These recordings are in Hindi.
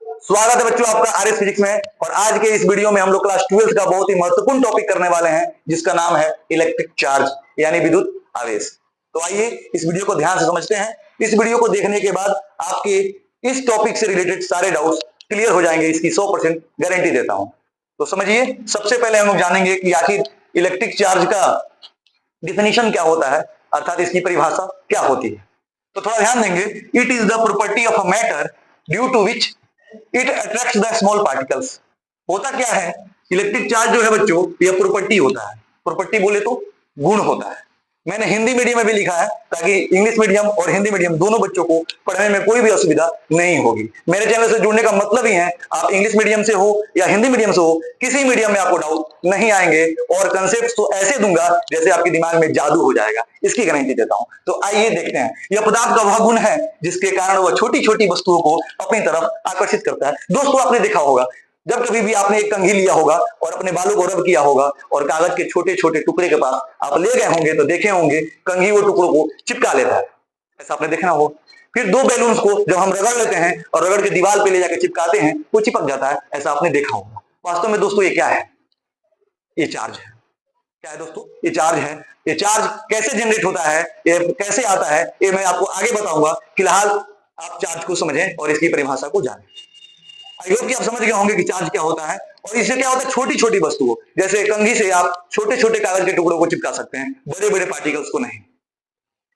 स्वागत है बच्चों आपका आरएस फिजिक्स में। और आज के इस वीडियो में हम लोग क्लास 12 का बहुत ही महत्वपूर्ण टॉपिक करने वाले हैं, जिसका नाम है इलेक्ट्रिक चार्ज यानी विद्युत आवेश। तो आइए इस वीडियो को ध्यान से समझते हैं। इस वीडियो को देखने के बाद आपके इस टॉपिक से रिलेटेड सारे डाउट्स क्लियर हो जाएंगे, इसकी 100% गारंटी देता हूं। तो समझिए, सबसे पहले हम लोग जानेंगे कि आखिर इलेक्ट्रिक चार्ज का डिफिनीशन क्या होता है, अर्थात इसकी परिभाषा क्या होती है। तो थोड़ा ध्यान देंगे। It is the property of a matter due to which it attracts the small particles. होता क्या है, इलेक्ट्रिक चार्ज जो है बच्चों, यह प्रॉपर्टी होता है। प्रॉपर्टी बोले तो गुण होता है। मैंने हिंदी मीडियम में भी लिखा है ताकि इंग्लिश मीडियम और हिंदी मीडियम दोनों बच्चों को पढ़ने में कोई भी असुविधा नहीं होगी। मेरे चैनल से जुड़ने का मतलब ही है, आप इंग्लिश मीडियम से हो या हिंदी मीडियम से हो, किसी मीडियम में आपको डाउट नहीं आएंगे और कंसेप्ट तो ऐसे दूंगा जैसे आपके दिमाग में जादू हो जाएगा, इसकी गारंटी देता हूं। तो आइए देखते हैं। यह पदार्थ का वह गुण है जिसके कारण वह छोटी छोटी वस्तुओं को अपनी तरफ आकर्षित करता है। दोस्तों, आपने देखा होगा, जब कभी भी आपने एक कंघी लिया होगा और अपने बालों को रब किया होगा और कागज के छोटे छोटे टुकड़े के पास आप ले गए होंगे, तो देखे होंगे कंघी वो टुकड़ों को चिपका लेता है। ऐसा आपने देखा हो। फिर दो बैलून्स को जब हम रगड़ लेते हैं और रगड़ के दीवार पे ले जाकर चिपकाते हैं, वो चिपक जाता है। ऐसा आपने देखा होगा। वास्तव में दोस्तों ये क्या है? ये चार्ज है। क्या है दोस्तों? ये चार्ज है। ये चार्ज कैसे जनरेट होता है, ये कैसे आता है, ये मैं आपको आगे बताऊंगा। फिलहाल आप चार्ज को समझें और इसकी परिभाषा को जानें। आई होप कि आप समझ गए होंगे कि चार्ज क्या होता है। और इससे क्या होता है, छोटी छोटी वस्तुओं, जैसे कंघी से आप छोटे छोटे कागज के टुकड़ों को चिपका सकते हैं, बड़े बड़े पार्टिकल्स को नहीं,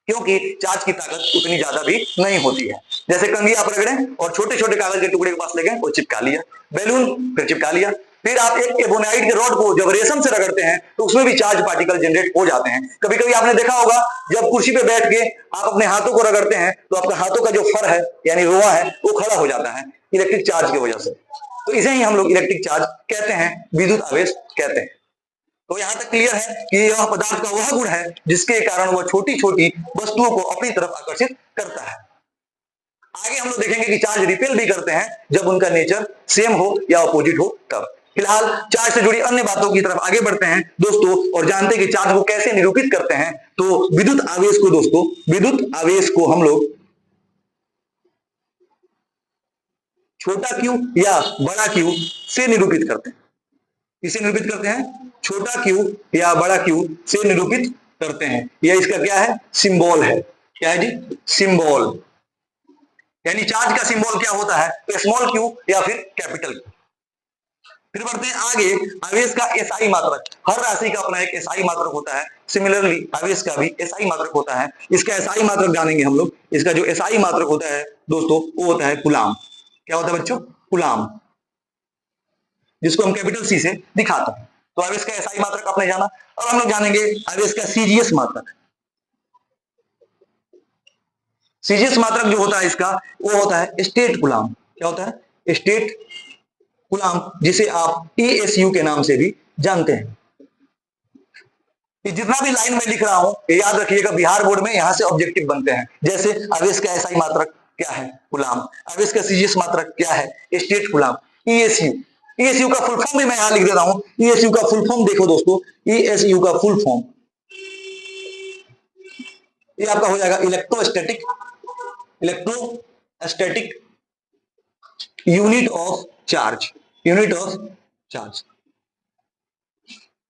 क्योंकि चार्ज की ताकत उतनी ज्यादा भी नहीं होती है। जैसे कंघी आप रगड़ें और छोटे छोटे कागज के टुकड़े के पास ले गए और चिपका लिया, बैलून फिर चिपका लिया। फिर आप एक एबोनाइट के रॉड को जब रेशम से रगड़ते हैं तो उसमें भी चार्ज पार्टिकल जनरेट हो जाते हैं। कभी कभी आपने देखा होगा, जब कुर्सी पे बैठ के आप अपने हाथों को रगड़ते हैं तो आपका हाथों का जो फर है यानी रोआ है वो खड़ा हो जाता है इलेक्ट्रिक चार्ज की वजह से। तो इसे ही हम लोग इलेक्ट्रिक चार्ज कहते हैं, विद्युत आवेश कहते हैं। तो यहां तक क्लियर है कि यह पदार्थ का वह गुण है जिसके कारण वह छोटी छोटी वस्तुओं को अपनी तरफ आकर्षित करता है। आगे हम लोग देखेंगे कि चार्ज रिपेल भी करते हैं जब उनका नेचर सेम हो या अपोजिट हो तब। फिलहाल चार्ज से जुड़ी अन्य बातों की तरफ आगे बढ़ते हैं दोस्तों, और जानते हैं कि चार्ज को कैसे निरूपित करते हैं। तो विद्युत आवेश को दोस्तों, विद्युत आवेश को हम लोग छोटा क्यू या बड़ा क्यू से निरूपित करते हैं। किसे निरूपित करते हैं? छोटा क्यू या बड़ा क्यू से निरूपित करते हैं। यह इसका क्या है? सिंबल है। क्या है जी? सिंबल। यानी चार्ज का सिंबल क्या होता है? तो स्मॉल क्यू या फिर कैपिटल क्यू। फिर बढ़ते हैं आगे। आवेश का एसआई मात्रक, हर राशि का अपना एक एसआई मात्रक होता है। सिमिलरली आवेश का भी एसआई मात्रक होता है। इसका एसआई मात्रक जानेंगे हम लोग। इसका जो एसआई मात्रक होता है दोस्तों, वो होता है कूलाम। क्या होता है बच्चों? कूलाम, जिसको हम कैपिटल सी से दिखाते हैं। तो आवेश का एसआई मात्रक आपने जाना। अब हम लोग जानेंगे आवेश का सीजीएस मात्रक। सीजीएस मात्रक जो होता है इसका, वो होता है स्टेट कूलाम। क्या होता है? स्टेट कूलाम, जिसे आप एएसयू के नाम से भी जानते हैं। ये जितना भी लाइन में लिख रहा हूं, ये याद रखिएगा, बिहार बोर्ड में यहां से ऑब्जेक्टिव बनते हैं। जैसे आवेश का एसआई मात्रक क्या है? कूलाम। आवेश का सीजीएस मात्रक क्या है? State coulomb. ईएसयू, ईएसयू का फुल फॉर्म भी मैं यहां लिख देता हूं। ईएसयू का फुल फॉर्म देखो दोस्तों, ईएसयू का फुल फॉर्म ये आपका हो जाएगा electrostatic, electrostatic unit of charge, unit of charge.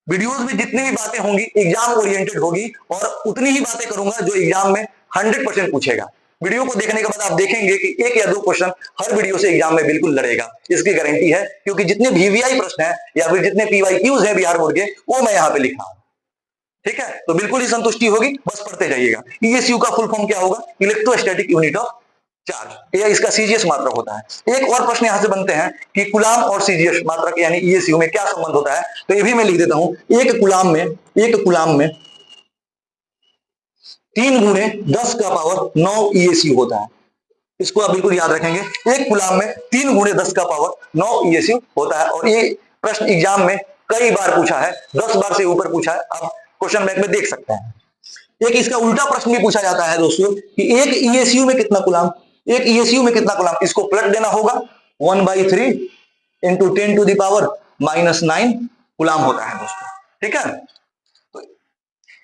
Videos में जितनी भी बातें होंगी एग्जाम ओरिएंटेड होगी और उतनी ही बातें करूंगा जो एग्जाम में 100% पूछेगा। वीडियो को देखने के बाद आप देखेंगे कि एक या दो क्वेश्चन हर वीडियो से एग्जाम में बिल्कुल लड़ेगा, इसकी गारंटी है, क्योंकि जितने वीवीआई प्रश्न है या फिर जितने पीवाईक्यूज हैं बिहार बोर्ड के, वो मैं यहाँ पे लिख रहा हूं। ठीक है, तो बिल्कुल ही संतुष्टि होगी, बस पढ़ते जाइएगा। ईएसयू का फुल फॉर्म क्या होगा? Electrostatic unit of charge. ये इसका सीजीएस मात्रक होता है। एक और प्रश्न यहां से बनते हैं कि कूलाम और सीजीएस मात्रक यानी ईएसयू में क्या संबंध होता है, तो ये भी मैं लिख देता हूं। एक कूलाम में 3 गुणे 10 का पावर 9 ईएसयू होता है। इसको आप बिल्कुल याद रखेंगे। एक कूलाम में 3 गुणे 10 का पावर 9 ईएसयू होता है। और ये प्रश्न एग्जाम में कई बार पूछा है, 10 बार से ऊपर पूछा है। आप क्वेश्चन बैंक में देख सकते हैं। एक इसका उल्टा प्रश्न भी पूछा जाता है दोस्तों कि एक ईएसयू में कितना कूलाम, एक ईएसयू में कितना कूलाम, इसको पलट देना होगा। 1/3 into 10 to the power -9 coulomb होता है दोस्तों। ठीक है, तो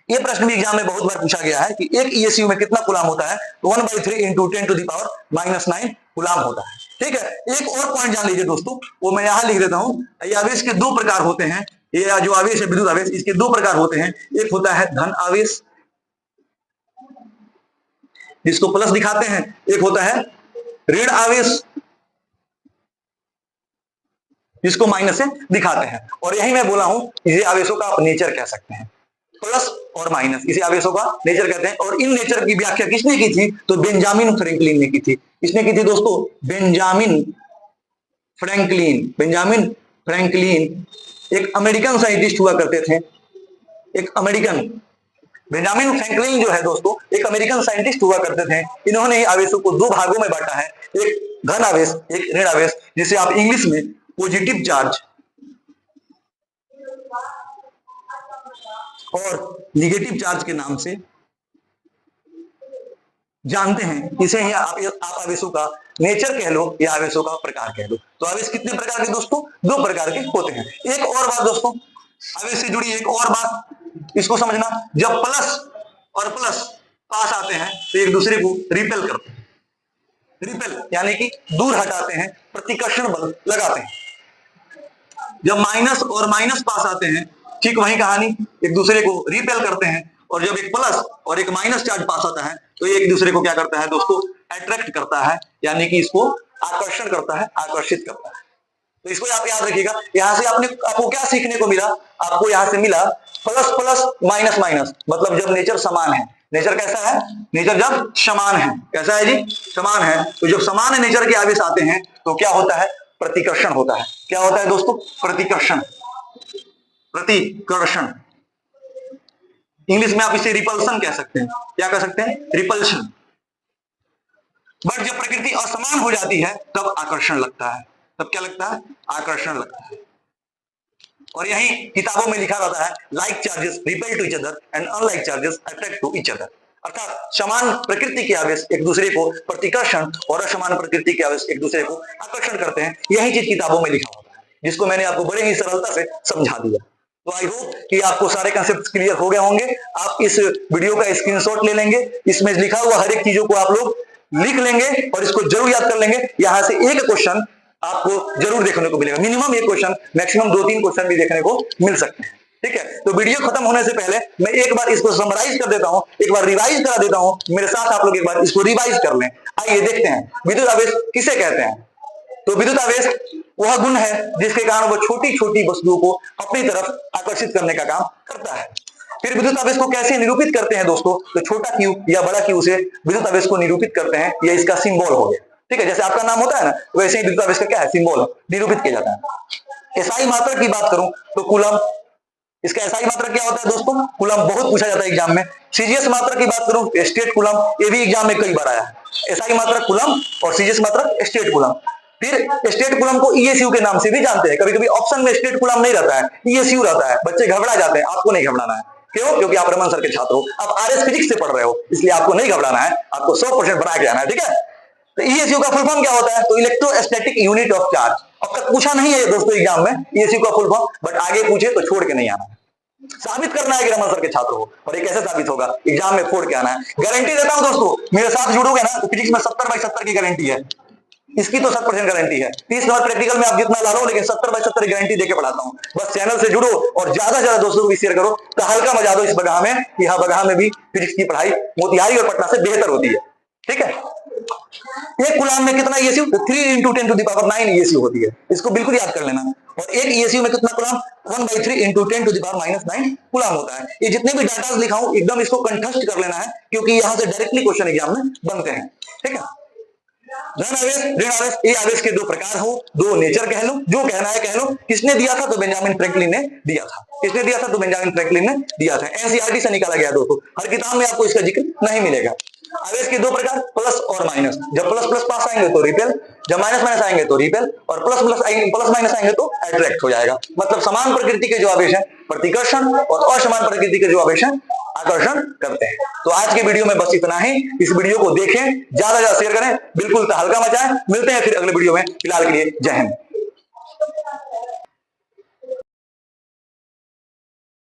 ये प्रश्न भी एग्जाम में बहुत बार पूछा गया है कि एक ईएसयू में कितना कूलाम होता है, तो 1/3 into 10 to the power -9 coulomb होता है। ठीक है, एक और पॉइंट जान लीजिए दोस्तों, वो मैं यहां लिख देता हूं। ये आवेश के दो प्रकार होते हैं, ये जो आवेश है विद्युत आवेश, इसके दो प्रकार होते हैं। एक होता है धन आवेश जिसको प्लस दिखाते हैं, एक होता है ऋण आवेश जिसको माइनस से दिखाते हैं। और यही मैं बोला हूं, इसे आवेशों का आप नेचर कह सकते हैं, प्लस और माइनस, इसे आवेशों का नेचर कहते हैं। और इन नेचर की व्याख्या किसने की थी? तो बेंजामिन फ्रैंकलिन ने की थी। किसने की थी दोस्तों? Benjamin Franklin. बेंजामिन फ्रैंकलिन एक अमेरिकन साइंटिस्ट हुआ करते थे, एक अमेरिकन। बेंजामिन फ्रैंकलिन जो है दोस्तों, एक अमेरिकन साइंटिस्ट हुआ करते थे। इन्होंने ही आवेशों को दो भागों में बांटा है, एक धन आवेश, एक ऋण आवेश, जिसे आप इंग्लिश में पॉजिटिव चार्ज और निगेटिव चार्ज के नाम से जानते हैं। इसे ही आप आवेशों का नेचर कह लो या आवेशों का प्रकार कह लो। तो आवेश कितने प्रकार के दोस्तों? दो प्रकार के होते हैं। एक और बात दोस्तों, आवेश से जुड़ी एक और बात, इसको समझना, जब प्लस और प्लस पास आते हैं तो एक दूसरे को रिपेल करते हैं। रिपेल यानी कि दूर हटाते हैं, प्रतिकर्षण बल लगाते हैं। जब माइनस और माइनस पास आते हैं, ठीक वही कहानी, एक दूसरे को रिपेल करते हैं। और जब एक प्लस और एक माइनस चार्ज पास आता है तो ये एक दूसरे को क्या करता है दोस्तों? अट्रैक्ट करता है, यानी कि इसको आकर्षण करता है, आकर्षित करता है। तो इसको आप याद रखिएगा। यहां से आपको क्या सीखने को मिला? आपको यहां से मिला प्लस प्लस माइनस माइनस, मतलब जब नेचर समान है। नेचर कैसा है? नेचर जब समान है। कैसा है जी? समान है। तो जब समान नेचर के आवेश आते हैं तो क्या होता है? प्रतिकर्षण होता है। क्या होता है दोस्तों? प्रतिकर्षण। प्रतिकर्षण इंग्लिश में आप इसे रिपल्सन कह सकते हैं। क्या कह सकते हैं? रिपल्शन। बट जब प्रकृति असमान हो जाती है तब आकर्षण लगता है। तब क्या लगता है? आकर्षण लगता है। और यही किताबों में लिखा रहता है, like charges repel to each other and unlike charges attract to each other. अर्थात समान प्रकृति के आवेश एक दूसरे को प्रतिकर्षण और असमान प्रकृति के आवेश एक दूसरे को आकर्षण करते हैं। यही चीज किताबों में लिखा होता है, जिसको मैंने आपको बड़े ही सरलता से समझा दिया। तो आई होप कि आपको सारे कंसेप्ट क्लियर हो गए होंगे। आप इस वीडियो का स्क्रीनशॉट ले लेंगे, इसमें लिखा हुआ हर एक चीजों को आप लोग लिख लेंगे और इसको जरूर याद कर लेंगे। यहां से एक क्वेश्चन आपको जरूर देखने को मिलेगा, मिनिमम एक क्वेश्चन, मैक्सिमम 2-3 क्वेश्चन भी देखने को मिल सकते हैं। ठीक है, तो वीडियो खत्म होने से पहले मैं एक बार इसको समराइज कर देता हूं, एक बार रिवाइज करा देता हूं। मेरे साथ आप लोग एक बार इसको रिवाइज कर लें। आइए देखते हैं विद्युत आवेश किसे कहते हैं। तो विद्युत आवेश वह गुण है जिसके कारण वह छोटी छोटी वस्तुओं को अपनी तरफ आकर्षित करने का काम करता है। फिर विद्युत आवेश को कैसे निरूपित करते हैं दोस्तों? तो छोटा क्यू या बड़ा क्यू से विद्युत आवेश को निरूपित करते हैं। यह इसका सिंबल हो गया। ठीक है, जैसे आपका नाम होता है ना, वैसे ही विद्युत आवेश का क्या है? सिंबल निरूपित किया जाता है। एसआई मात्रक की बात करूं तो कूलम, इसका एसआई मात्रक क्या होता है दोस्तों? कूलम बहुत पूछा जाता है एग्जाम में। सीजीएस मात्रक की बात करूं, स्टेट कूलम, ये भी एग्जाम में कई बार आया है। एसआई मात्रक कूलम और सीजीएस मात्रक स्टेट कूलम। फिर स्टेट कूलम को ईएसयू के नाम से भी जानते हैं। कभी कभी ऑप्शन में स्टेट कूलम नहीं रहता है, ईएसयू रहता है, बच्चे घबरा जाते हैं। आपको नहीं घबराना है। क्यों? क्योंकि आप रमन सर के छात्र हो, आप आरएस फिजिक्स से पढ़ रहे हो, इसलिए आपको नहीं घबराना है, आपको 100% बना के आना है। ठीक है, तो ईएसयू का फुल फॉर्म क्या होता है? तो इलेक्ट्रोस्टैटिक यूनिट ऑफ चार्ज। अब तक पूछा नहीं है दोस्तों एग्जाम में ईएसयू का फुल फॉर्म, बट आगे पूछे तो छोड़ के नहीं आना है। साबित करना है कि रमन सर के छात्र हो, और ये कैसे साबित होगा? एग्जाम में फोड़ के आना है। गारंटी देता हूं दोस्तों, मेरे साथ जुड़ोगे ना तो फिजिक्स में 70/70 की गारंटी है। इसकी तो 100% गारंटी है। 30 नंबर प्रैक्टिकल में आप जितना ला लो, लेकिन 70/70 की गारंटी देके पढ़ाता हूं। बस चैनल से जुड़ो और ज्यादा से ज्यादा दोस्तों को भी शेयर करो, तो हल्का मजा दो इस बगहा में कि हाँ, बगहा में भी फिजिक्स की पढ़ाई मोतिहारी और पटना से बेहतर होती है। ठीक है, एक कूलम में कितना ईएसयू? तो 3 × 10⁻⁹ ईएसयू होती है। इसको बिल्कुल याद कर लेना। और एक ईएसयू में कितना कूलम? 1/3 × 10⁻⁹ कूलम होता है। ये जितने भी डाटा लिखाऊं एकदम इसको कंठस्थ कर लेना है, क्योंकि यहां से डायरेक्टली क्वेश्चन एग्जाम में बनते हैं। ठीक है, धन आवेश, ऋण आवेश, ये आवेश के दो प्रकार हो, दो नेचर कह लो, जो कहना है कह लो। किसने दिया था? तो बेंजामिन फ्रैंकलिन ने दिया था। किसने दिया था? तो बेंजामिन फ्रैंकलिन ने दिया था। एनसीईआरटी से निकाला गया दोस्तों, हर किताब में आपको इसका जिक्र नहीं मिलेगा। आवेश के दो प्रकार, प्लस और माइनस। जब प्लस प्लस पास आएंगे तो रिपेल, जब माइनस माइनस आएंगे तो रिपेल, और प्लस माइनस आएंगे तो अट्रैक्ट हो जाएगा। मतलब समान प्रकृति के जो आवेश है प्रतिकर्षण, और असमान प्रकृति के जो आवेश है आकर्षण करते हैं। तो आज के वीडियो में बस इतना ही। इस वीडियो को देखें, ज्यादा से ज्यादा शेयर करें, बिल्कुल हल्का मचाएं। मिलते हैं फिर अगले वीडियो में। फिलहाल के लिए जय हिंद।